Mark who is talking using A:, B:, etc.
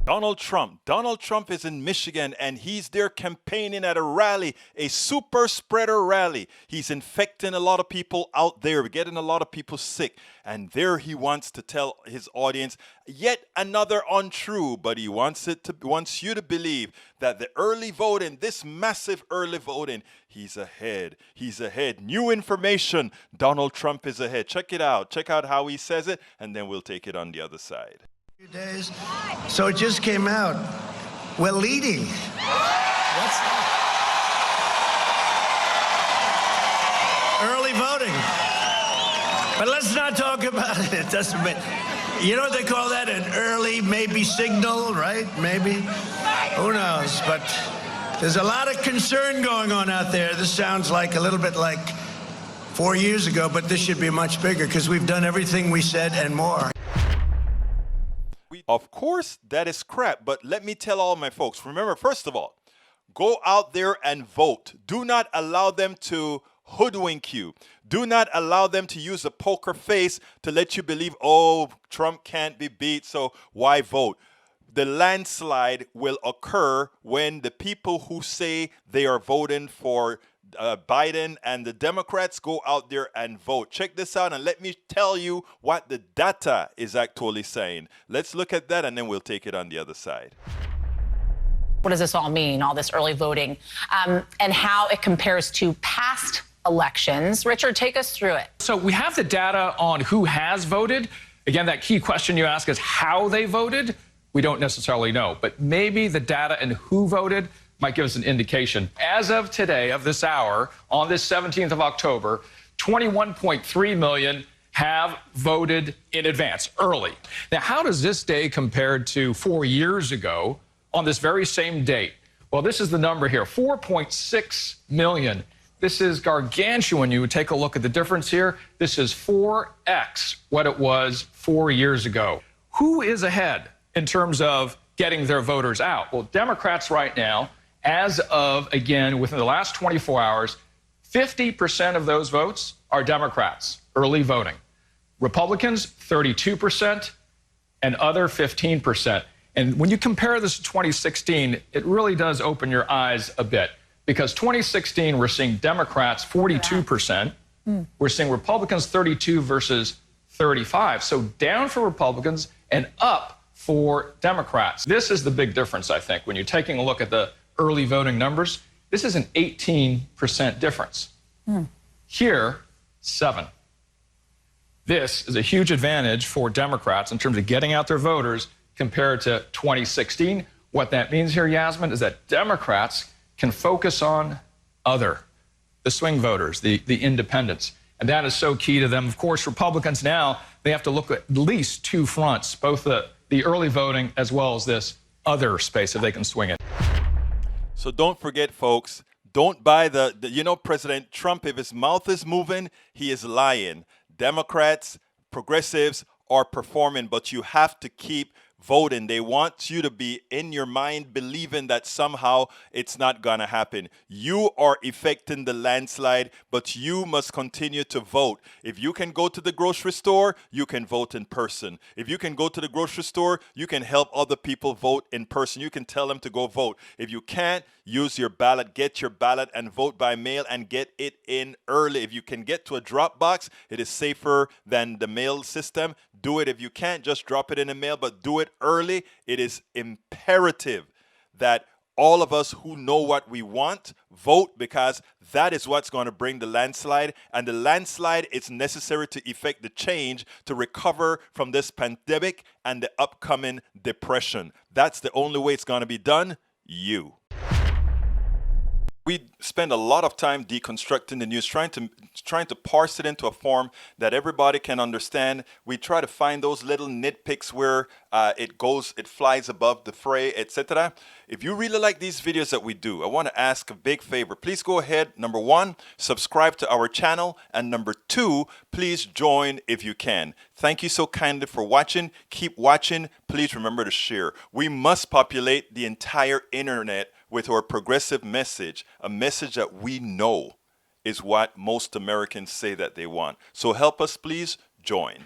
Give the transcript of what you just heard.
A: Donald Trump. Donald Trump is in Michigan and he's there campaigning at a rally, a super spreader rally. He's infecting a lot of people out there, getting a lot of people sick. And there he wants to tell his audience yet another untrue, but he wants you to believe that the early voting, this massive early voting, he's ahead. He's ahead. New information. Donald Trump is ahead. Check it out. Check out how he says it, and then we'll take it on the other side.
B: Days. So it just came out. We're leading. What's early voting? But let's not talk about it. It doesn't mean, you know what they call that? An early maybe signal, right? Maybe. Who knows? But there's a lot of concern going on out there. This sounds like a little bit like 4 years ago, but this should be much bigger because we've done everything we said and more.
A: Of course, that is crap, but let me tell all my folks, remember, first of all, go out there and vote. Do not allow them to hoodwink you. Do not allow them to use a poker face to let you believe, oh, Trump can't be beat, so why vote? The landslide will occur when the people who say they are voting for Biden and the Democrats go out there and vote. Check this out and let me tell you what the data is actually saying. Let's look at that and then we'll take it on the other side.
C: What does this all mean, all this early voting, and how it compares to past elections? Richard, take us through it.
D: So we have the data on who has voted. Again, that key question you ask is how they voted. We don't necessarily know, but maybe the data and who voted might give us an indication. As of today, of this hour, on this 17th of October, 21.3 million have voted in advance, early. Now, how does this day compare to 4 years ago on this very same date? Well, this is the number here, 4.6 million. This is gargantuan. You would take a look at the difference here. This is 4x what it was 4 years ago. Who is ahead in terms of getting their voters out? Well, Democrats right now, as of, again, within the last 24 hours, 50% of those votes are Democrats, early voting. Republicans, 32%, and other 15%. And when you compare this to 2016, it really does open your eyes a bit. Because 2016, we're seeing Democrats 42%. We're seeing Republicans 32 versus 35. So down for Republicans and up for Democrats. This is the big difference, I think, when you're taking a look at the early voting numbers. This is an 18% difference. Here, 7. This is a huge advantage for Democrats in terms of getting out their voters compared to 2016. What that means here, Yasmin, is that Democrats can focus on the swing voters, the independents. And that is so key to them. Of course, Republicans now, they have to look at least 2 fronts, both the early voting as well as this other space if they can swing it.
A: So don't forget, folks, don't buy President Trump, if his mouth is moving, he is lying. Democrats, progressives are performing, but you have to keep voting. They want you to be in your mind believing that somehow it's not going to happen. You are effecting the landslide, but you must continue to vote. If you can go to the grocery store, you can vote in person. If you can go to the grocery store, you can help other people vote in person. You can tell them to go vote. If you can't, use your ballot, get your ballot and vote by mail and get it in early. If you can get to a drop box, it is safer than the mail system. Do it. If you can't, just drop it in the mail, but do it early. It is imperative that all of us who know what we want vote, because that is what's going to bring the landslide. And the landslide is necessary to effect the change to recover from this pandemic and the upcoming depression. That's the only way it's going to be done. We spend a lot of time deconstructing the news, trying to parse it into a form that everybody can understand. We try to find those little nitpicks where it flies above the fray, etc. If you really like these videos that we do, I want to ask a big favor. Please go ahead. Number 1, subscribe to our channel. And number 2, please join if you can. Thank you so kindly for watching. Keep watching. Please remember to share. We must populate the entire internet with our progressive message, a message that we know is what most Americans say that they want. So help us, please join.